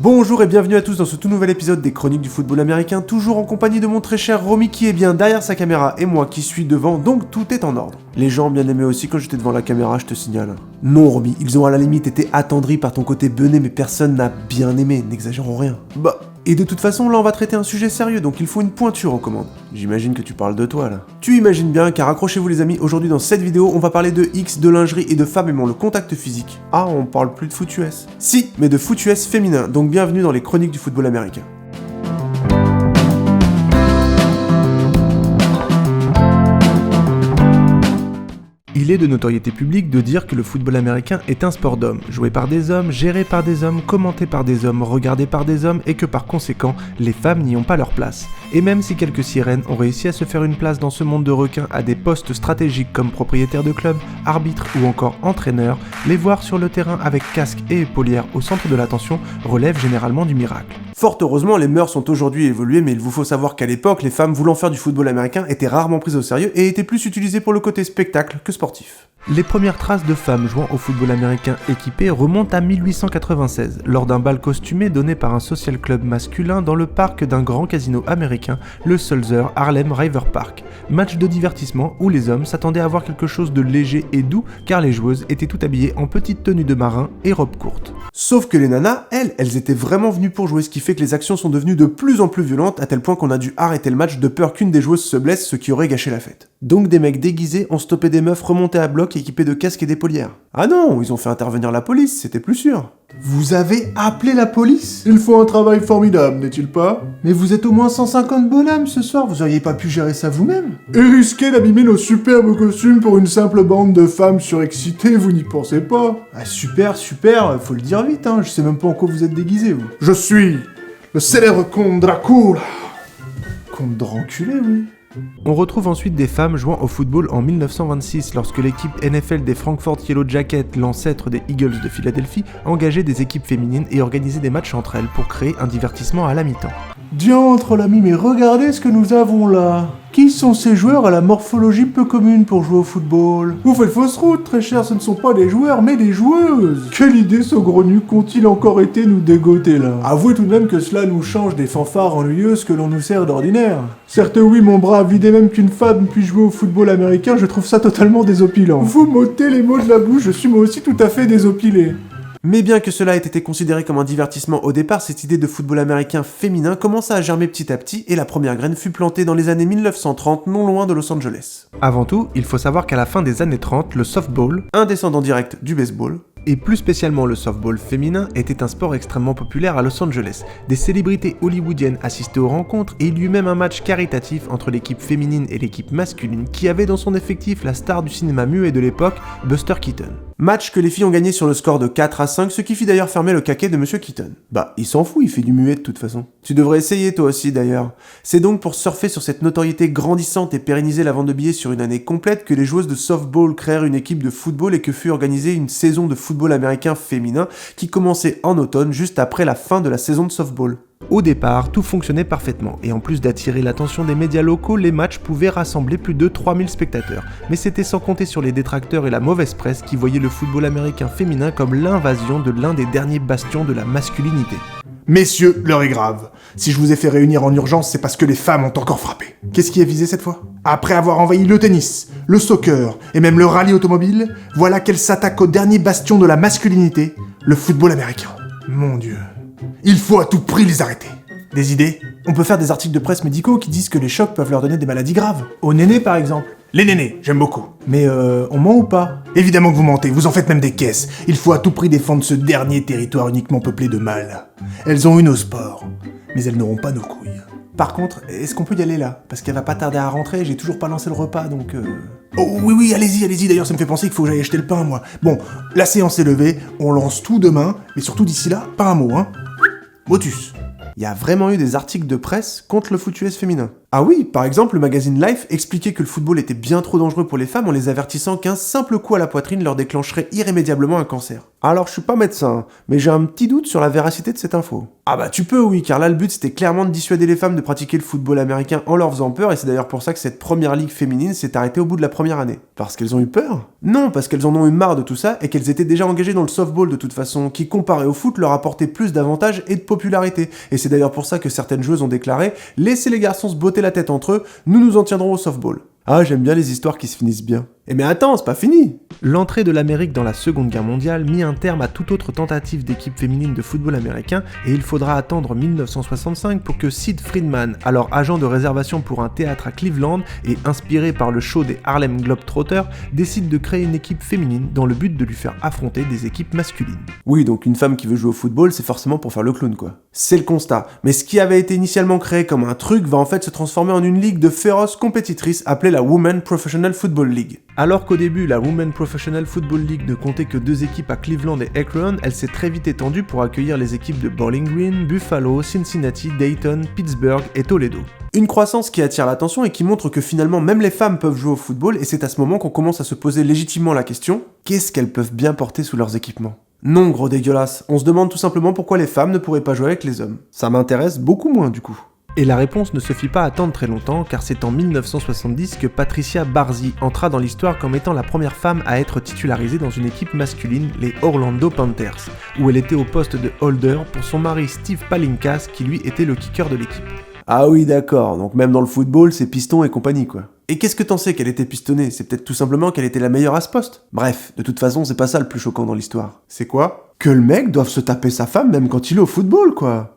Bonjour et bienvenue à tous dans ce tout nouvel épisode des Chroniques du football américain, toujours en compagnie de mon très cher Romy qui est bien derrière sa caméra et moi qui suis devant, donc tout est en ordre. Les gens bien aimés aussi quand j'étais devant la caméra, je te signale. Non Romy, ils ont à la limite été attendris par ton côté bené, mais personne n'a bien aimé, n'exagérons rien. Et de toute façon, là on va traiter un sujet sérieux, donc il faut une pointure aux commandes. J'imagine que tu parles de toi là. Tu imagines bien, car accrochez-vous les amis, aujourd'hui dans cette vidéo, on va parler de X, de lingerie et de femmes aimant le contact physique. Ah, on parle plus de foot US. Si, mais de foot US féminin, donc bienvenue dans les Chroniques du football américain. Il est de notoriété publique de dire que le football américain est un sport d'hommes, joué par des hommes, géré par des hommes, commenté par des hommes, regardé par des hommes et que par conséquent, les femmes n'y ont pas leur place. Et même si quelques sirènes ont réussi à se faire une place dans ce monde de requins à des postes stratégiques comme propriétaires de clubs, arbitres ou encore entraîneurs, les voir sur le terrain avec casque et épaulière au centre de l'attention relève généralement du miracle. Fort heureusement, les mœurs sont aujourd'hui évoluées, mais il vous faut savoir qu'à l'époque, les femmes voulant faire du football américain étaient rarement prises au sérieux et étaient plus utilisées pour le côté spectacle que sportif. Les premières traces de femmes jouant au football américain équipé remontent à 1896, lors d'un bal costumé donné par un social club masculin dans le parc d'un grand casino américain, le Sulzer Harlem River Park. Match de divertissement où les hommes s'attendaient à voir quelque chose de léger et doux, car les joueuses étaient toutes habillées en petites tenues de marin et robes courtes. Sauf que les nanas, elles étaient vraiment venues pour jouer, ce qui fait que les actions sont devenues de plus en plus violentes, à tel point qu'on a dû arrêter le match de peur qu'une des joueuses se blesse, ce qui aurait gâché la fête. Donc des mecs déguisés ont stoppé des meufs remontées à bloc équipées de casques et d'épaulières. Ah non, ils ont fait intervenir la police, c'était plus sûr. Vous avez appelé la police ? Ils font un travail formidable, n'est-il pas ? Mais vous êtes au moins 150 bonhommes ce soir, vous auriez pas pu gérer ça vous-même ? Et risquer d'abîmer nos superbes costumes pour une simple bande de femmes surexcitées, vous n'y pensez pas ? Ah super, faut le dire vite, hein, je sais même pas en quoi vous êtes déguisés, vous. Je suis le célèbre comte Dracula. Comte d'enculé, oui. On retrouve ensuite des femmes jouant au football en 1926 lorsque l'équipe NFL des Frankfurt Yellow Jackets, l'ancêtre des Eagles de Philadelphie, engageait des équipes féminines et organisait des matchs entre elles pour créer un divertissement à la mi-temps. Diantre l'ami, mais regardez ce que nous avons là. Qui sont ces joueurs à la morphologie peu commune pour jouer au football ? Vous faites fausse route, très cher, ce ne sont pas des joueurs, mais des joueuses. Quelle idée saugrenue qu'ont-ils encore été nous dégoter là ? Avouez tout de même que cela nous change des fanfares ennuyeuses que l'on nous sert d'ordinaire. Certes oui, mon brave, l'idée même qu'une femme puisse jouer au football américain, je trouve ça totalement désopilant. Vous m'ôtez les mots de la bouche, je suis moi aussi tout à fait désopilé. Mais bien que cela ait été considéré comme un divertissement au départ, cette idée de football américain féminin commença à germer petit à petit et la première graine fut plantée dans les années 1930, non loin de Los Angeles. Avant tout, il faut savoir qu'à la fin des années 30, le softball, un descendant direct du baseball, et plus spécialement le softball féminin, était un sport extrêmement populaire à Los Angeles. Des célébrités hollywoodiennes assistaient aux rencontres et il y eut même un match caritatif entre l'équipe féminine et l'équipe masculine qui avait dans son effectif la star du cinéma muet de l'époque, Buster Keaton. Match que les filles ont gagné sur le score de 4-5, ce qui fit d'ailleurs fermer le caquet de Monsieur Keaton. Bah, il s'en fout, il fait du muet de toute façon. Tu devrais essayer toi aussi d'ailleurs. C'est donc pour surfer sur cette notoriété grandissante et pérenniser la vente de billets sur une année complète que les joueuses de softball créèrent une équipe de football et que fut organisée une saison de football américain féminin qui commençait en automne juste après la fin de la saison de softball. Au départ, tout fonctionnait parfaitement, et en plus d'attirer l'attention des médias locaux, les matchs pouvaient rassembler plus de 3000 spectateurs. Mais c'était sans compter sur les détracteurs et la mauvaise presse qui voyaient le football américain féminin comme l'invasion de l'un des derniers bastions de la masculinité. Messieurs, l'heure est grave. Si je vous ai fait réunir en urgence, c'est parce que les femmes ont encore frappé. Qu'est-ce qui a visé cette fois ? Après avoir envahi le tennis, le soccer et même le rallye automobile, voilà qu'elles s'attaquent au dernier bastion de la masculinité, le football américain. Mon Dieu. Il faut à tout prix les arrêter. Des idées ? On peut faire des articles de presse médicaux qui disent que les chocs peuvent leur donner des maladies graves. Aux nénés par exemple. Les nénés, j'aime beaucoup. Mais on ment ou pas ? Évidemment que vous mentez, vous en faites même des caisses. Il faut à tout prix défendre ce dernier territoire uniquement peuplé de mâles. Elles ont eu nos sports, mais elles n'auront pas nos couilles. Par contre, est-ce qu'on peut y aller là ? Parce qu'elle va pas tarder à rentrer, j'ai toujours pas lancé le repas donc... Oh oui, allez-y, d'ailleurs ça me fait penser qu'il faut que j'aille acheter le pain moi. Bon, la séance est levée, on lance tout demain, mais surtout d'ici là, pas un mot, hein. Motus. Il y a vraiment eu des articles de presse contre le foot US féminin. Ah oui, par exemple, le magazine Life expliquait que le football était bien trop dangereux pour les femmes en les avertissant qu'un simple coup à la poitrine leur déclencherait irrémédiablement un cancer. Alors je suis pas médecin, mais j'ai un petit doute sur la véracité de cette info. Ah bah tu peux oui, car là le but c'était clairement de dissuader les femmes de pratiquer le football américain en leur faisant peur, et c'est d'ailleurs pour ça que cette première ligue féminine s'est arrêtée au bout de la première année. Parce qu'elles ont eu peur ? Non, parce qu'elles en ont eu marre de tout ça et qu'elles étaient déjà engagées dans le softball de toute façon, qui comparé au foot leur apportait plus d'avantages et de popularité. Et c'est d'ailleurs pour ça que certaines joueuses ont déclaré « Laissez les garçons se botter la tête entre eux, nous nous en tiendrons au softball ». Ah, j'aime bien les histoires qui se finissent bien. Eh mais attends, c'est pas fini. L'entrée de l'Amérique dans la Seconde Guerre mondiale mit un terme à toute autre tentative d'équipe féminine de football américain, et il faudra attendre 1965 pour que Sid Friedman, alors agent de réservation pour un théâtre à Cleveland et inspiré par le show des Harlem Globetrotters, décide de créer une équipe féminine dans le but de lui faire affronter des équipes masculines. Oui, donc une femme qui veut jouer au football, c'est forcément pour faire le clown quoi. C'est le constat. Mais ce qui avait été initialement créé comme un truc va en fait se transformer en une ligue de féroces compétitrices appelée la Women Professional Football League. Alors qu'au début, la Women Professional Football League ne comptait que 2 équipes à Cleveland et Akron, elle s'est très vite étendue pour accueillir les équipes de Bowling Green, Buffalo, Cincinnati, Dayton, Pittsburgh et Toledo. Une croissance qui attire l'attention et qui montre que finalement même les femmes peuvent jouer au football, et c'est à ce moment qu'on commence à se poser légitimement la question, qu'est-ce qu'elles peuvent bien porter sous leurs équipements ? Non, gros dégueulasse, on se demande tout simplement pourquoi les femmes ne pourraient pas jouer avec les hommes. Ça m'intéresse beaucoup moins du coup. Et la réponse ne se fit pas attendre très longtemps, car c'est en 1970 que Patricia Barzi entra dans l'histoire comme étant la première femme à être titularisée dans une équipe masculine, les Orlando Panthers, où elle était au poste de holder pour son mari Steve Palinkas, qui lui était le kicker de l'équipe. Ah oui d'accord, donc même dans le football, c'est piston et compagnie quoi. Et qu'est-ce que t'en sais qu'elle était pistonnée ? C'est peut-être tout simplement qu'elle était la meilleure à ce poste. Bref, de toute façon, c'est pas ça le plus choquant dans l'histoire. C'est quoi ? Que le mec doive se taper sa femme même quand il est au football quoi.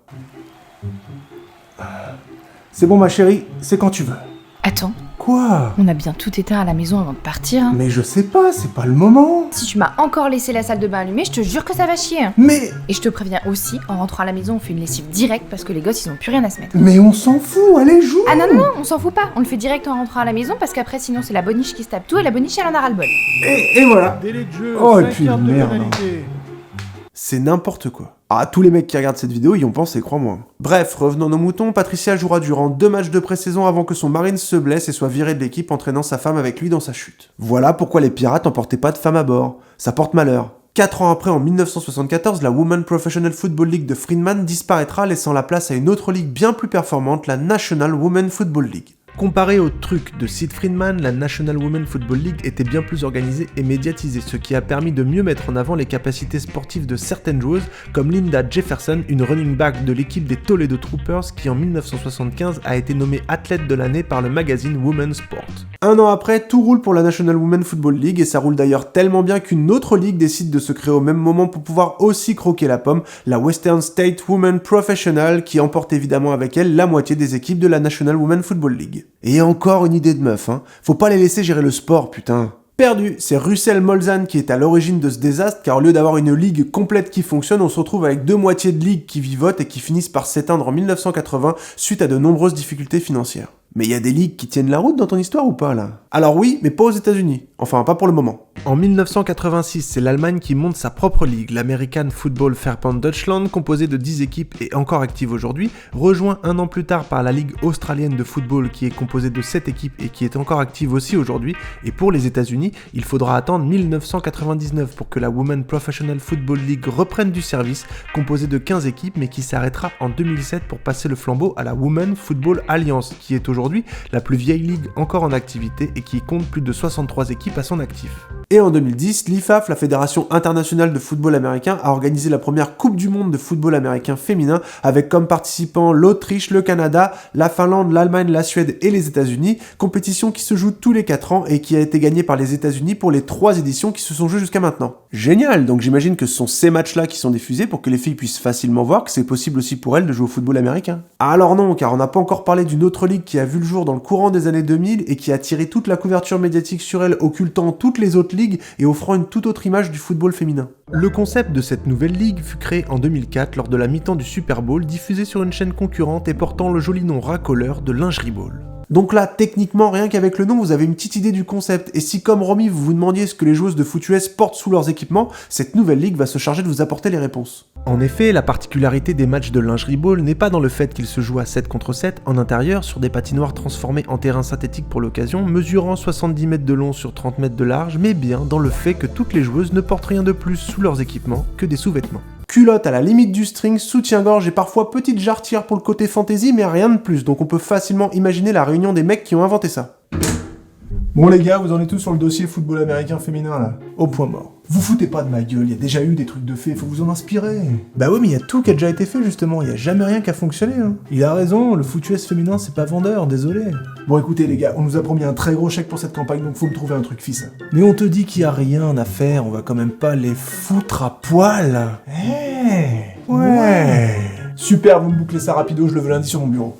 C'est bon ma chérie, c'est quand tu veux. Attends, Quoi ? on a bien tout éteint à la maison avant de partir. Hein. Mais je sais pas, c'est pas le moment. Si tu m'as encore laissé la salle de bain allumée, je te jure que ça va chier. Hein. Mais... Et je te préviens aussi, en rentrant à la maison, on fait une lessive directe parce que les gosses ils ont plus rien à se mettre. Mais on s'en fout, allez joue. Ah non, on s'en fout pas. On le fait direct en rentrant à la maison parce qu'après sinon c'est la boniche qui se tape tout et la boniche elle en a ras le bol. Et voilà. Délai de jeu, Oh, et 5 puis yards de merde. pénalité. C'est n'importe quoi. Ah, tous les mecs qui regardent cette vidéo y ont pensé, crois-moi. Bref, revenons à nos moutons, Patricia jouera durant 2 matchs de pré-saison avant que son mari se blesse et soit viré de l'équipe, entraînant sa femme avec lui dans sa chute. Voilà pourquoi les pirates n'emportaient pas de femmes à bord. Ça porte malheur. 4 ans après, en 1974, la Women Professional Football League de Friedman disparaîtra, laissant la place à une autre ligue bien plus performante, la National Women Football League. Comparé au truc de Sid Friedman, la National Women Football League était bien plus organisée et médiatisée, ce qui a permis de mieux mettre en avant les capacités sportives de certaines joueuses, comme Linda Jefferson, une running back de l'équipe des Toledo Troopers, qui en 1975 a été nommée athlète de l'année par le magazine Women's Sport. Un an après, tout roule pour la National Women Football League, et ça roule d'ailleurs tellement bien qu'une autre ligue décide de se créer au même moment pour pouvoir aussi croquer la pomme, la Western State Women Professional, qui emporte évidemment avec elle la moitié des équipes de la National Women Football League. Et encore une idée de meuf, hein. Faut pas les laisser gérer le sport, putain. Perdu, c'est Russell Molzan qui est à l'origine de ce désastre, car au lieu d'avoir une ligue complète qui fonctionne, on se retrouve avec 2 moitiés de ligue qui vivotent et qui finissent par s'éteindre en 1980 suite à de nombreuses difficultés financières. Mais il y a des ligues qui tiennent la route dans ton histoire ou pas là ? Alors oui, mais pas aux États-Unis. Enfin, pas pour le moment. En 1986, c'est l'Allemagne qui monte sa propre ligue, l'American Football Verband Deutschland, composée de 10 équipes et encore active aujourd'hui, rejoint un an plus tard par la Ligue australienne de football qui est composée de 7 équipes et qui est encore active aussi aujourd'hui. Et pour les États-Unis, il faudra attendre 1999 pour que la Women Professional Football League reprenne du service, composée de 15 équipes mais qui s'arrêtera en 2007 pour passer le flambeau à la Women Football Alliance, qui est aujourd'hui la plus vieille ligue encore en activité et qui compte plus de 63 équipes à son actif. Et en 2010, l'IFAF, la Fédération internationale de football américain, a organisé la première Coupe du monde de football américain féminin avec comme participants l'Autriche, le Canada, la Finlande, l'Allemagne, la Suède et les États-Unis, compétition qui se joue tous les 4 ans et qui a été gagnée par les États-Unis pour les 3 éditions qui se sont jouées jusqu'à maintenant. Génial, donc j'imagine que ce sont ces matchs-là qui sont diffusés pour que les filles puissent facilement voir que c'est possible aussi pour elles de jouer au football américain. Alors non, car on n'a pas encore parlé d'une autre ligue qui a vu le jour dans le courant des années 2000 et qui a attiré toute la couverture médiatique sur elle, occultant toutes les autres ligues et offrant une toute autre image du football féminin. Le concept de cette nouvelle ligue fut créé en 2004 lors de la mi-temps du Super Bowl, diffusé sur une chaîne concurrente et portant le joli nom racoleur de Lingerie Bowl. Donc là, techniquement, rien qu'avec le nom, vous avez une petite idée du concept. Et si, comme Romy, vous vous demandiez ce que les joueuses de foot US portent sous leurs équipements, cette nouvelle ligue va se charger de vous apporter les réponses. En effet, la particularité des matchs de lingerie ball n'est pas dans le fait qu'ils se jouent à 7 contre 7 en intérieur sur des patinoires transformées en terrain synthétique pour l'occasion, mesurant 70 mètres de long sur 30 mètres de large, mais bien dans le fait que toutes les joueuses ne portent rien de plus sous leurs équipements que des sous-vêtements. Culotte à la limite du string, soutien-gorge et parfois petite jarretière pour le côté fantasy, mais rien de plus, donc on peut facilement imaginer la réunion des mecs qui ont inventé ça. Bon les gars, vous en êtes tous sur le dossier football américain féminin là? Au point mort. Vous foutez pas de ma gueule, il y a déjà eu des trucs de fait, faut vous en inspirer. Bah oui, mais il y a tout qui a déjà été fait justement, il y a jamais rien qui a fonctionné. Hein. Il a raison, le foot US féminin c'est pas vendeur, désolé. Bon écoutez les gars, on nous a promis un très gros chèque pour cette campagne, donc faut me trouver un truc fils. Mais on te dit qu'il y a rien à faire, on va quand même pas les foutre à poil. Ouais. Super, vous me bouclez ça rapido, je le veux lundi sur mon bureau.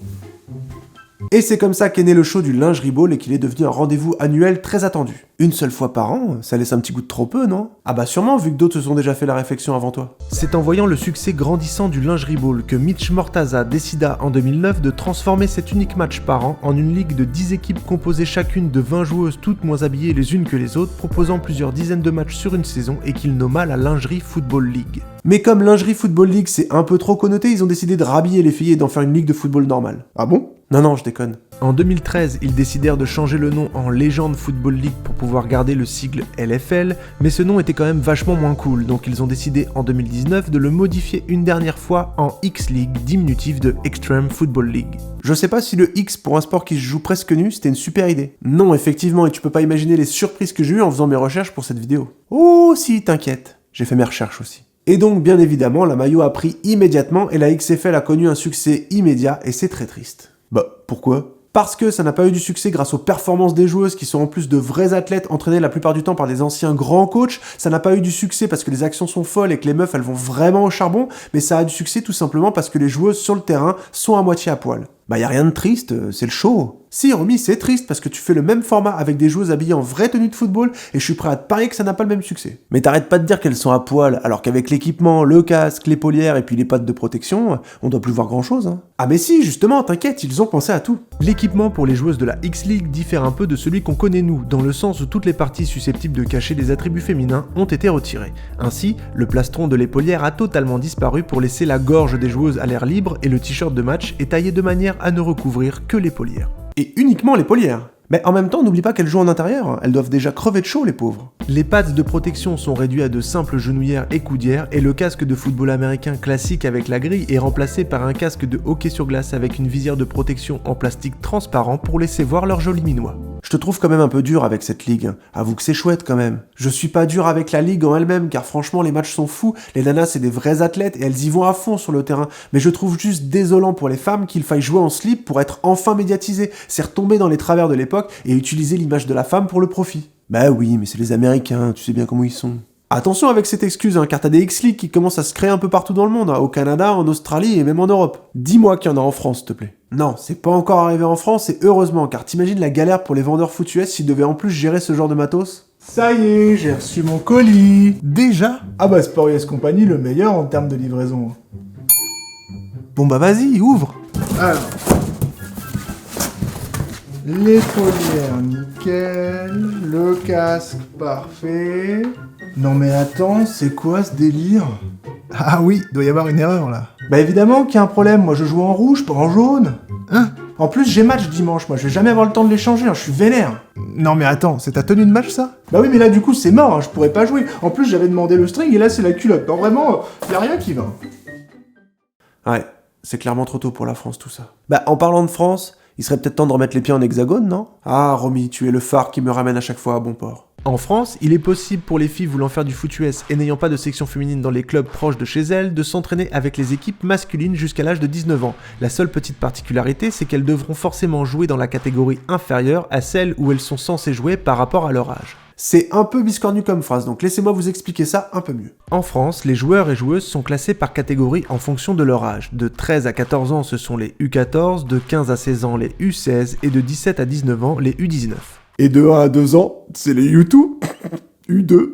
Et c'est comme ça qu'est né le show du lingerie ball et qu'il est devenu un rendez-vous annuel très attendu. Une seule fois par an, ça laisse un petit goût de trop peu, non? Ah bah sûrement, vu que d'autres se sont déjà fait la réflexion avant toi. C'est en voyant le succès grandissant du lingerie ball que Mitch Mortaza décida en 2009 de transformer cet unique match par an en une ligue de 10 équipes composées chacune de 20 joueuses toutes moins habillées les unes que les autres, proposant plusieurs dizaines de matchs sur une saison et qu'il nomma la Lingerie Football League. Mais comme Lingerie Football League c'est un peu trop connoté, ils ont décidé de rhabiller les filles et d'en faire une ligue de football normale. Ah bon? Non, je déconne. En 2013, ils décidèrent de changer le nom en Legend Football League pour pouvoir garder le sigle LFL, mais ce nom était quand même vachement moins cool, donc ils ont décidé en 2019 de le modifier une dernière fois en X-League, diminutif de Extreme Football League. Je sais pas si le X pour un sport qui se joue presque nu, c'était une super idée. Non, effectivement, et tu peux pas imaginer les surprises que j'ai eues en faisant mes recherches pour cette vidéo. Oh si, t'inquiète, j'ai fait mes recherches aussi. Et donc, bien évidemment, la maillot a pris immédiatement et la XFL a connu un succès immédiat et c'est très triste. Bah, pourquoi ? Parce que ça n'a pas eu du succès grâce aux performances des joueuses qui sont en plus de vrais athlètes entraînés la plupart du temps par des anciens grands coachs, ça n'a pas eu du succès parce que les actions sont folles et que les meufs elles vont vraiment au charbon, mais ça a du succès tout simplement parce que les joueuses sur le terrain sont à moitié à poil. Bah y a rien de triste, c'est le show. Si Romy, c'est triste parce que tu fais le même format avec des joueuses habillées en vraie tenue de football et je suis prêt à te parier que ça n'a pas le même succès. Mais t'arrêtes pas de dire qu'elles sont à poil alors qu'avec l'équipement, le casque, l'épaulière et puis les pattes de protection, on doit plus voir grand chose. Hein. Ah mais si, justement, t'inquiète, ils ont pensé à tout. L'équipement pour les joueuses de la X-League diffère un peu de celui qu'on connaît nous, dans le sens où toutes les parties susceptibles de cacher des attributs féminins ont été retirées. Ainsi, le plastron de l'épaulière a totalement disparu pour laisser la gorge des joueuses à l'air libre et le t-shirt de match est taillé de manière à ne recouvrir que l'épaulière. Et uniquement l'épaulière. Mais en même temps, n'oublie pas qu'elles jouent en intérieur, elles doivent déjà crever de chaud les pauvres. Les pads de protection sont réduits à de simples genouillères et coudières et le casque de football américain classique avec la grille est remplacé par un casque de hockey sur glace avec une visière de protection en plastique transparent pour laisser voir leur joli minois. Je te trouve quand même un peu dur avec cette ligue, avoue que c'est chouette quand même. Je suis pas dur avec la ligue en elle-même car franchement les matchs sont fous, les nanas c'est des vrais athlètes et elles y vont à fond sur le terrain, mais je trouve juste désolant pour les femmes qu'il faille jouer en slip pour être enfin médiatisé, c'est retomber dans les travers de l'époque et utiliser l'image de la femme pour le profit. Bah oui, mais c'est les Américains, tu sais bien comment ils sont. Attention avec cette excuse, car t'as des X-League qui commencent à se créer un peu partout dans le monde, au Canada, en Australie et même en Europe. Dis-moi qu'il y en a en France, s'il te plaît. Non, c'est pas encore arrivé en France et heureusement, car t'imagines la galère pour les vendeurs foot US s'ils devaient en plus gérer ce genre de matos ? Ça y est, j'ai reçu mon colis. Déjà ? Ah bah Sport US Company, le meilleur en termes de livraison. Bon bah vas-y, ouvre. Alors... l'épaulière, nickel. Le casque, parfait. Non mais attends, c'est quoi ce délire? Ah oui, doit y avoir une erreur là. Bah évidemment qu'il y a un problème, moi je joue en rouge, pas en jaune. Hein? En plus j'ai match dimanche, moi je vais jamais avoir le temps de les changer, je suis vénère. Non mais attends, c'est ta tenue de match ça? Bah oui mais là du coup c'est mort, je pourrais pas jouer. En plus j'avais demandé le string et là c'est la culotte. Non vraiment, y a rien qui va. Ouais, c'est clairement trop tôt pour la France tout ça. Bah en parlant de France, il serait peut-être temps de remettre les pieds en hexagone, non? Ah Romy, tu es le phare qui me ramène à chaque fois à bon port. En France, il est possible pour les filles voulant faire du foot US et n'ayant pas de section féminine dans les clubs proches de chez elles de s'entraîner avec les équipes masculines jusqu'à l'âge de 19 ans. La seule petite particularité, c'est qu'elles devront forcément jouer dans la catégorie inférieure à celle où elles sont censées jouer par rapport à leur âge. C'est un peu biscornu comme phrase, donc laissez-moi vous expliquer ça un peu mieux. En France, les joueurs et joueuses sont classés par catégorie en fonction de leur âge. De 13 à 14 ans, ce sont les U14, de 15 à 16 ans, les U16, et de 17 à 19 ans, les U19. Et de 1 à 2 ans, c'est les U2, U2.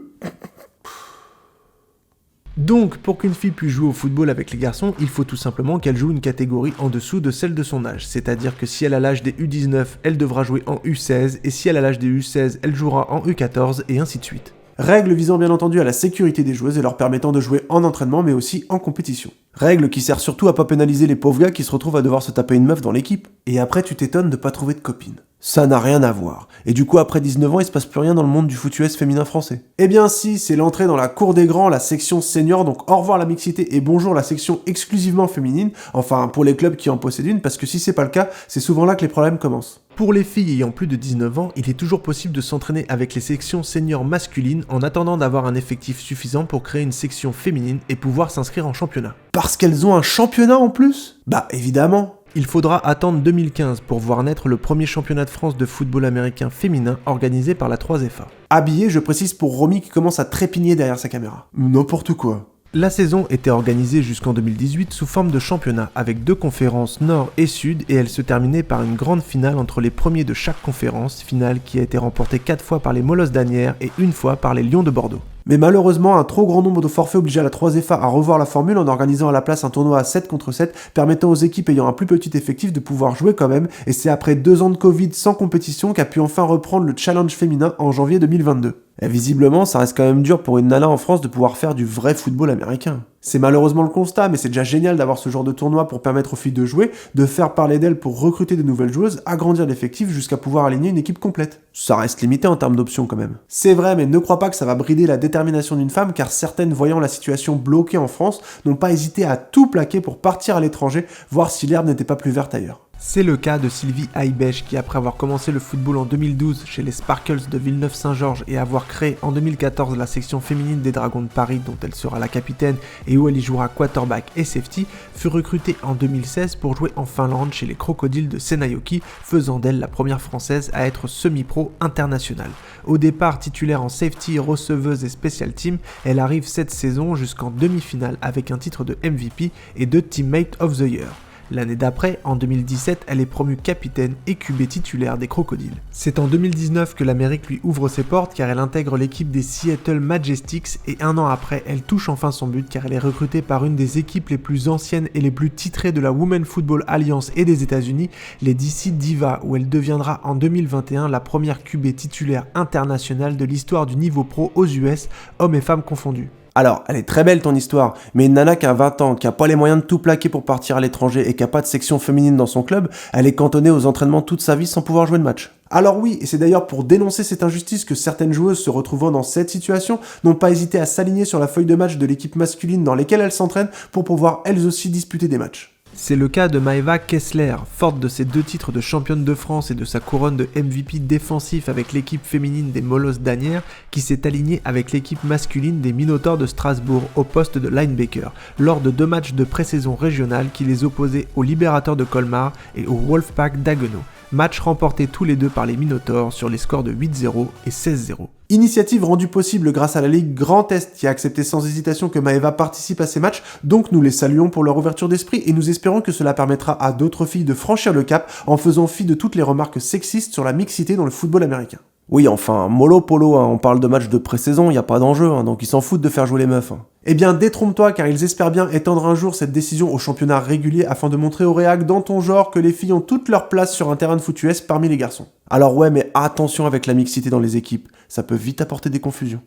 Donc, pour qu'une fille puisse jouer au football avec les garçons, il faut tout simplement qu'elle joue une catégorie en dessous de celle de son âge. C'est-à-dire que si elle a l'âge des U19, elle devra jouer en U16, et si elle a l'âge des U16, elle jouera en U14, et ainsi de suite. Règle visant bien entendu à la sécurité des joueuses et leur permettant de jouer en entraînement mais aussi en compétition. Règle qui sert surtout à pas pénaliser les pauvres gars qui se retrouvent à devoir se taper une meuf dans l'équipe. Et après tu t'étonnes de pas trouver de copine. Ça n'a rien à voir. Et du coup après 19 ans il se passe plus rien dans le monde du foot US féminin français. Eh bien si, c'est l'entrée dans la cour des grands, la section senior, donc au revoir la mixité et bonjour la section exclusivement féminine, enfin pour les clubs qui en possèdent une, parce que si c'est pas le cas, c'est souvent là que les problèmes commencent. Pour les filles ayant plus de 19 ans, il est toujours possible de s'entraîner avec les sections seniors masculines en attendant d'avoir un effectif suffisant pour créer une section féminine et pouvoir s'inscrire en championnat. Parce qu'elles ont un championnat en plus ? Bah évidemment. Il faudra attendre 2015 pour voir naître le premier championnat de France de football américain féminin organisé par la 3FA. Habillé, je précise pour Romy qui commence à trépigner derrière sa caméra. N'importe quoi. La saison était organisée jusqu'en 2018 sous forme de championnat avec 2 conférences nord et sud et elle se terminait par une grande finale entre les premiers de chaque conférence, finale qui a été remportée 4 fois par les Molosses d'Asnières et 1 fois par les Lions de Bordeaux. Mais malheureusement, un trop grand nombre de forfaits obligeait la 3FA à revoir la formule en organisant à la place un tournoi à 7 contre 7, permettant aux équipes ayant un plus petit effectif de pouvoir jouer quand même, et c'est après 2 ans de Covid sans compétition qu'a pu enfin reprendre le challenge féminin en janvier 2022. Et visiblement, ça reste quand même dur pour une nana en France de pouvoir faire du vrai football américain. C'est malheureusement le constat, mais c'est déjà génial d'avoir ce genre de tournoi pour permettre aux filles de jouer, de faire parler d'elles pour recruter de nouvelles joueuses, agrandir l'effectif jusqu'à pouvoir aligner une équipe complète. Ça reste limité en termes d'options quand même. C'est vrai, mais ne crois pas que ça va brider la détermination d'une femme, car certaines voyant la situation bloquée en France n'ont pas hésité à tout plaquer pour partir à l'étranger, voir si l'herbe n'était pas plus verte ailleurs. C'est le cas de Sylvie Haibèche qui, après avoir commencé le football en 2012 chez les Sparkles de Villeneuve-Saint-Georges et avoir créé en 2014 la section féminine des Dragons de Paris dont elle sera la capitaine et où elle y jouera quarterback et safety, fut recrutée en 2016 pour jouer en Finlande chez les Crocodiles de Seinäjoki, faisant d'elle la première française à être semi-pro internationale. Au départ titulaire en safety, receveuse et special team, elle arrive cette saison jusqu'en demi-finale avec un titre de MVP et de Teammate of the Year. L'année d'après, en 2017, elle est promue capitaine et QB titulaire des Crocodiles. C'est en 2019 que l'Amérique lui ouvre ses portes car elle intègre l'équipe des Seattle Majestics et 1 an après, elle touche enfin son but car elle est recrutée par une des équipes les plus anciennes et les plus titrées de la Women Football Alliance et des États-Unis, les DC Divas, où elle deviendra en 2021 la première QB titulaire internationale de l'histoire du niveau pro aux US, hommes et femmes confondus. Alors, elle est très belle ton histoire, mais une nana qui a 20 ans, qui a pas les moyens de tout plaquer pour partir à l'étranger et qui a pas de section féminine dans son club, elle est cantonnée aux entraînements toute sa vie sans pouvoir jouer de match. Alors oui, et c'est d'ailleurs pour dénoncer cette injustice que certaines joueuses se retrouvant dans cette situation n'ont pas hésité à s'aligner sur la feuille de match de l'équipe masculine dans lesquelles elles s'entraînent pour pouvoir elles aussi disputer des matchs. C'est le cas de Maëva Kessler, forte de ses 2 titres de championne de France et de sa couronne de MVP défensif avec l'équipe féminine des Molosses d'Asnières, qui s'est alignée avec l'équipe masculine des Minotaurs de Strasbourg au poste de linebacker, lors de 2 matchs de pré-saison régionale qui les opposaient aux Libérateurs de Colmar et au Wolfpack d'Haguenau. Match remporté tous les 2 par les Minotaurs sur les scores de 8-0 et 16-0. Initiative rendue possible grâce à la Ligue Grand Est qui a accepté sans hésitation que Maëva participe à ces matchs, donc nous les saluons pour leur ouverture d'esprit et nous espérons que cela permettra à d'autres filles de franchir le cap en faisant fi de toutes les remarques sexistes sur la mixité dans le football américain. Oui, enfin, mollo polo, on parle de matchs de pré-saison, y a pas d'enjeu, donc ils s'en foutent de faire jouer les meufs. Eh bien, détrompe-toi, car ils espèrent bien étendre un jour cette décision au championnat régulier afin de montrer aux réacs dans ton genre que les filles ont toute leur place sur un terrain de foot US parmi les garçons. Alors ouais, mais attention avec la mixité dans les équipes, ça peut vite apporter des confusions.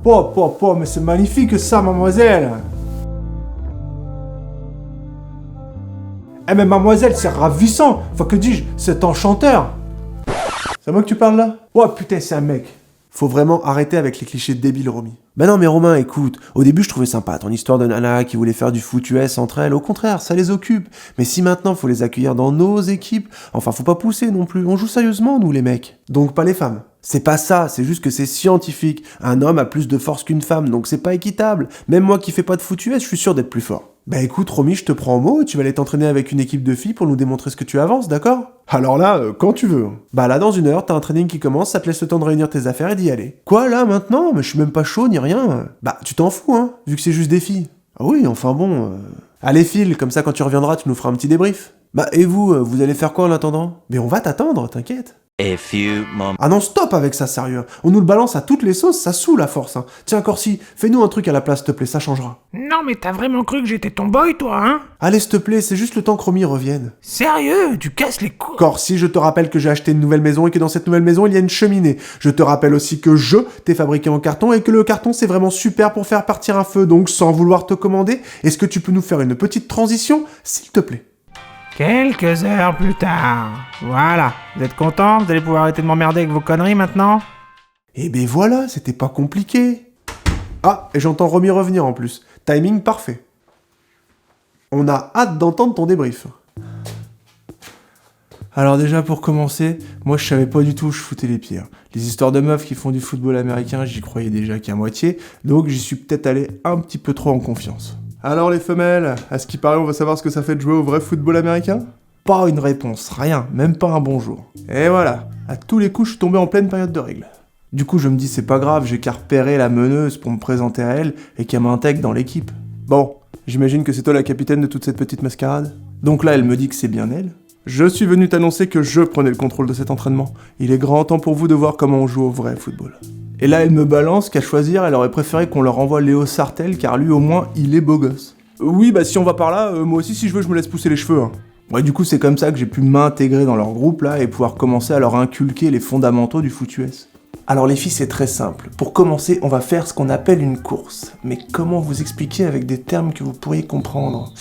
Mais c'est magnifique ça, mademoiselle! Eh mais mademoiselle, c'est ravissant! Enfin, que dis-je, c'est enchanteur! C'est à moi que tu parles là? Oh putain, c'est un mec! Faut vraiment arrêter avec les clichés débiles, Romy. Bah non, mais Romain, écoute, au début je trouvais sympa ton histoire de nana qui voulait faire du foot US entre elles, au contraire, ça les occupe. Mais si maintenant faut les accueillir dans nos équipes, enfin faut pas pousser non plus, on joue sérieusement nous les mecs. Donc pas les femmes. C'est pas ça, c'est juste que c'est scientifique. Un homme a plus de force qu'une femme, donc c'est pas équitable. Même moi qui fais pas de foot US, je suis sûr d'être plus fort. Bah écoute Romy, je te prends au mot et tu vas aller t'entraîner avec une équipe de filles pour nous démontrer ce que tu avances, d'accord? Alors là, quand tu veux. Bah là, dans 1 heure, t'as un training qui commence, ça te laisse le temps de réunir tes affaires et d'y aller. Quoi là, maintenant? Mais je suis même pas chaud ni rien. Bah, tu t'en fous, hein, vu que c'est juste des filles. Ah oui, enfin bon... Allez, file, comme ça quand tu reviendras, tu nous feras un petit débrief. Bah, et vous, vous allez faire quoi en attendant? Mais on va t'attendre, t'inquiète. A few moments. Ah non, stop avec ça, sérieux. On nous le balance à toutes les sauces, ça saoule à force. Hein. Tiens, Corsi, fais-nous un truc à la place, s'il te plaît, ça changera. Non mais t'as vraiment cru que j'étais ton boy, toi, hein? Allez, s'il te plaît, c'est juste le temps que Romy revienne. Sérieux? Tu casses les couilles? Corsi, je te rappelle que j'ai acheté une nouvelle maison et que dans cette nouvelle maison, il y a une cheminée. Je te rappelle aussi que je t'ai fabriqué en carton et que le carton, c'est vraiment super pour faire partir un feu. Donc, sans vouloir te commander, est-ce que tu peux nous faire une petite transition, s'il te plaît? Quelques heures plus tard. Voilà. Vous êtes content? Vous allez pouvoir arrêter de m'emmerder avec vos conneries maintenant? Eh ben voilà, c'était pas compliqué. Ah, et j'entends Romy revenir en plus. Timing parfait. On a hâte d'entendre ton débrief. Alors déjà pour commencer, moi je savais pas du tout où je foutais les pieds. Les histoires de meufs qui font du football américain, j'y croyais déjà qu'à moitié, donc j'y suis peut-être allé un petit peu trop en confiance. Alors les femelles, à ce qui paraît on va savoir ce que ça fait de jouer au vrai football américain? Pas une réponse, rien, même pas un bonjour. Et voilà, à tous les coups je suis tombé en pleine période de règles. Du coup je me dis c'est pas grave, j'ai qu'à repérer la meneuse pour me présenter à elle et qu'elle m'intègre dans l'équipe. Bon, j'imagine que c'est toi la capitaine de toute cette petite mascarade. Donc là elle me dit que c'est bien elle. Je suis venu t'annoncer que je prenais le contrôle de cet entraînement. Il est grand temps pour vous de voir comment on joue au vrai football. Et là, elle me balance qu'à choisir, elle aurait préféré qu'on leur envoie Léo Sartel, car lui, au moins, il est beau gosse. Oui, bah si on va par là, moi aussi, si je veux, je me laisse pousser les cheveux. Hein. Ouais, du coup, c'est comme ça que j'ai pu m'intégrer dans leur groupe, là, et pouvoir commencer à leur inculquer les fondamentaux du foot US. Alors les filles, c'est très simple. Pour commencer, on va faire ce qu'on appelle une course. Mais comment vous expliquer avec des termes que vous pourriez comprendre?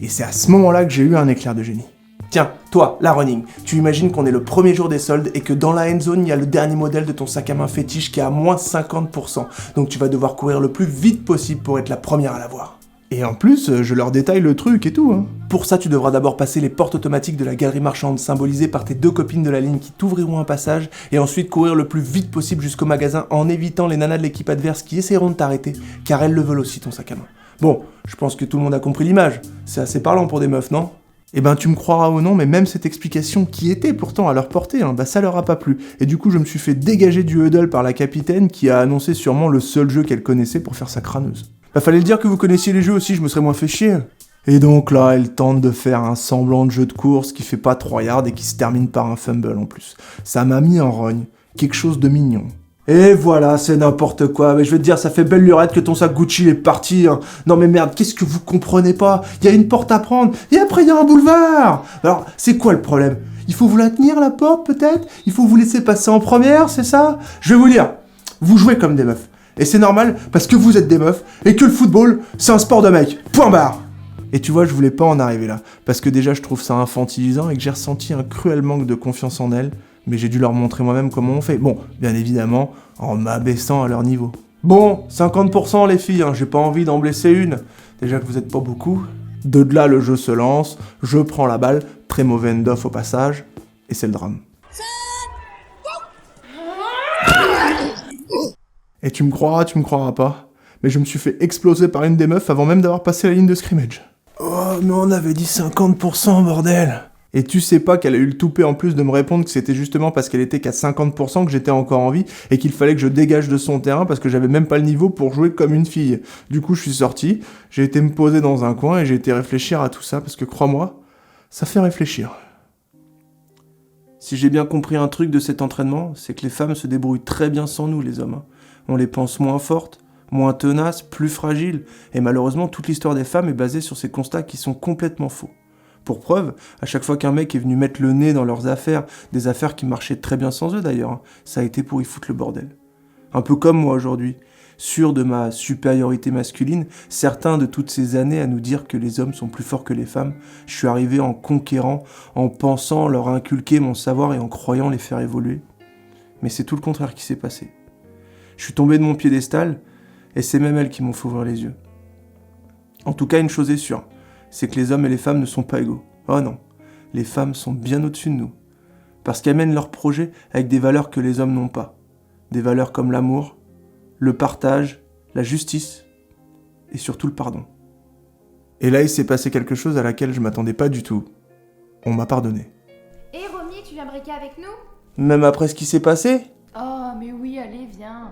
Et c'est à ce moment-là que j'ai eu un éclair de génie. Tiens, toi, la running, tu imagines qu'on est le premier jour des soldes et que dans la end zone, il y a le dernier modèle de ton sac à main fétiche qui est à moins 50%. Donc tu vas devoir courir le plus vite possible pour être la première à l'avoir. Et en plus, je leur détaille le truc et tout, hein. Pour ça, tu devras d'abord passer les portes automatiques de la galerie marchande symbolisées par tes deux copines de la ligne qui t'ouvriront un passage et ensuite courir le plus vite possible jusqu'au magasin en évitant les nanas de l'équipe adverse qui essaieront de t'arrêter car elles le veulent aussi ton sac à main. Bon, je pense que tout le monde a compris l'image. C'est assez parlant pour des meufs, non ? Eh ben tu me croiras ou non, mais même cette explication qui était pourtant à leur portée, bah ça leur a pas plu. Et du coup je me suis fait dégager du huddle par la capitaine qui a annoncé sûrement le seul jeu qu'elle connaissait pour faire sa crâneuse. Bah fallait le dire que vous connaissiez les jeux aussi, je me serais moins fait chier. Et donc là, elle tente de faire un semblant de jeu de course qui fait pas 3 yards et qui se termine par un fumble en plus. Ça m'a mis en rogne, quelque chose de mignon. Et voilà, c'est n'importe quoi. Mais je vais te dire, ça fait belle lurette que ton sac Gucci est parti. Hein. Non mais merde, qu'est-ce que vous comprenez pas? Il y a une porte à prendre, et après il y a un boulevard. Alors, c'est quoi le problème? Il faut vous la tenir, la porte, peut-être? Il faut vous laisser passer en première, c'est ça? Je vais vous dire, vous jouez comme des meufs. Et c'est normal, parce que vous êtes des meufs, et que le football, c'est un sport de mec. Point barre. Et tu vois, je voulais pas en arriver là. Parce que déjà, je trouve ça infantilisant et que j'ai ressenti un cruel manque de confiance en elles. Mais j'ai dû leur montrer moi-même comment on fait. Bon, bien évidemment, en m'abaissant à leur niveau. Bon, 50% les filles, hein, j'ai pas envie d'en blesser une. Déjà que vous êtes pas beaucoup. De là, le jeu se lance, je prends la balle, très mauvais end-off au passage, et c'est le drame. Et tu me croiras pas, mais je me suis fait exploser par une des meufs avant même d'avoir passé la ligne de scrimmage. Oh, mais on avait dit 50%, bordel! Et tu sais pas qu'elle a eu le toupet en plus de me répondre que c'était justement parce qu'elle était qu'à 50% que j'étais encore en vie et qu'il fallait que je dégage de son terrain parce que j'avais même pas le niveau pour jouer comme une fille. Du coup, je suis sorti, j'ai été me poser dans un coin et j'ai été réfléchir à tout ça parce que crois-moi, ça fait réfléchir. Si j'ai bien compris un truc de cet entraînement, c'est que les femmes se débrouillent très bien sans nous, les hommes. Hein. On les pense moins fortes, moins tenaces, plus fragiles, et malheureusement, toute l'histoire des femmes est basée sur ces constats qui sont complètement faux. Pour preuve, à chaque fois qu'un mec est venu mettre le nez dans leurs affaires, des affaires qui marchaient très bien sans eux d'ailleurs, hein, ça a été pour y foutre le bordel. Un peu comme moi aujourd'hui, sûr de ma supériorité masculine, certain de toutes ces années à nous dire que les hommes sont plus forts que les femmes, je suis arrivé en conquérant, en pensant leur inculquer mon savoir et en croyant les faire évoluer. Mais c'est tout le contraire qui s'est passé. Je suis tombé de mon piédestal, et c'est même elles qui m'ont fait ouvrir les yeux. En tout cas, une chose est sûre, c'est que les hommes et les femmes ne sont pas égaux. Oh non, les femmes sont bien au-dessus de nous. Parce qu'elles mènent leurs projets avec des valeurs que les hommes n'ont pas. Des valeurs comme l'amour, le partage, la justice et surtout le pardon. Et là, il s'est passé quelque chose à laquelle je m'attendais pas du tout. On m'a pardonné. Hé Romy, tu viens briquer avec nous? Même après ce qui s'est passé ? Oh, mais oui, allez, viens.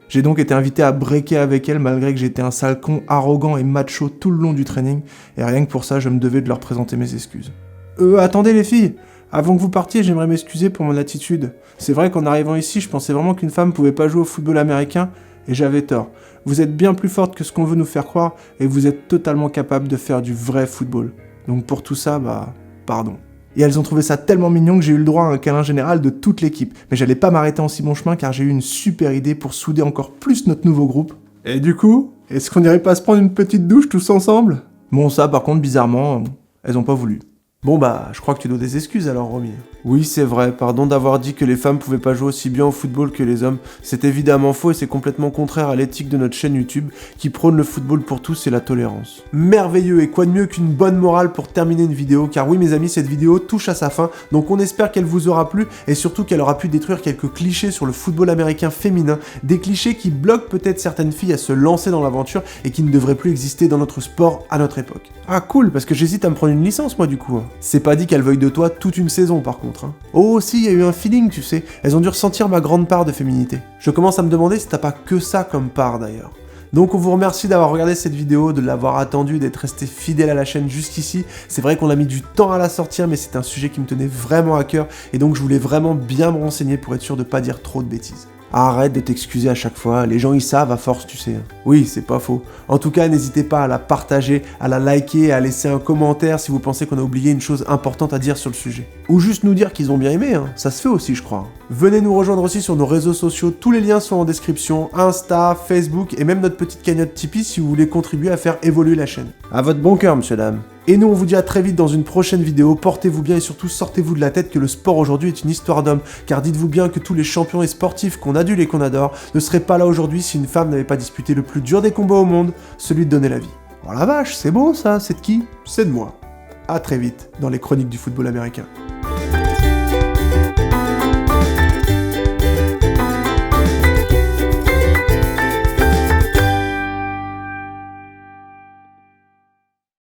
J'ai donc été invité à breaker avec elle malgré que j'étais un sale con arrogant et macho tout le long du training, et rien que pour ça, je me devais de leur présenter mes excuses. Attendez les filles. Avant que vous partiez, j'aimerais m'excuser pour mon attitude. C'est vrai qu'en arrivant ici, je pensais vraiment qu'une femme pouvait pas jouer au football américain, et j'avais tort. Vous êtes bien plus forte que ce qu'on veut nous faire croire, et vous êtes totalement capable de faire du vrai football. Donc pour tout ça, pardon. Et elles ont trouvé ça tellement mignon que j'ai eu le droit à un câlin général de toute l'équipe. Mais j'allais pas m'arrêter en si bon chemin car j'ai eu une super idée pour souder encore plus notre nouveau groupe. Et du coup, est-ce qu'on irait pas se prendre une petite douche tous ensemble? Bon, ça par contre, bizarrement, elles ont pas voulu. Bon je crois que tu dois des excuses alors, Romy. Oui, c'est vrai, pardon d'avoir dit que les femmes pouvaient pas jouer aussi bien au football que les hommes. C'est évidemment faux et c'est complètement contraire à l'éthique de notre chaîne YouTube qui prône le football pour tous et la tolérance. Merveilleux, et quoi de mieux qu'une bonne morale pour terminer une vidéo, car oui mes amis, cette vidéo touche à sa fin, donc on espère qu'elle vous aura plu et surtout qu'elle aura pu détruire quelques clichés sur le football américain féminin, des clichés qui bloquent peut-être certaines filles à se lancer dans l'aventure et qui ne devraient plus exister dans notre sport à notre époque. Ah cool, parce que j'hésite à me prendre une licence moi du coup. C'est pas dit qu'elle veuille de toi toute une saison par contre. Oh si, il y a eu un feeling, tu sais. Elles ont dû ressentir ma grande part de féminité. Je commence à me demander si t'as pas que ça comme part d'ailleurs. Donc on vous remercie d'avoir regardé cette vidéo, de l'avoir attendu, d'être resté fidèle à la chaîne jusqu'ici. C'est vrai qu'on a mis du temps à la sortir, mais c'est un sujet qui me tenait vraiment à cœur, et donc je voulais vraiment bien me renseigner pour être sûr de pas dire trop de bêtises. Arrête de t'excuser à chaque fois, les gens ils savent à force, tu sais. Oui, c'est pas faux. En tout cas, n'hésitez pas à la partager, à la liker, à laisser un commentaire si vous pensez qu'on a oublié une chose importante à dire sur le sujet. Ou juste nous dire qu'ils ont bien aimé, ça se fait aussi je crois. Venez nous rejoindre aussi sur nos réseaux sociaux, tous les liens sont en description, Insta, Facebook et même notre petite cagnotte Tipeee si vous voulez contribuer à faire évoluer la chaîne. À votre bon cœur, monsieur dame. Et nous on vous dit à très vite dans une prochaine vidéo, portez-vous bien et surtout sortez-vous de la tête que le sport aujourd'hui est une histoire d'hommes, car dites-vous bien que tous les champions et sportifs qu'on adule et qu'on adore ne seraient pas là aujourd'hui si une femme n'avait pas disputé le plus dur des combats au monde, celui de donner la vie. Oh la vache, c'est beau ça, c'est de qui? C'est de moi. À très vite dans les chroniques du football américain.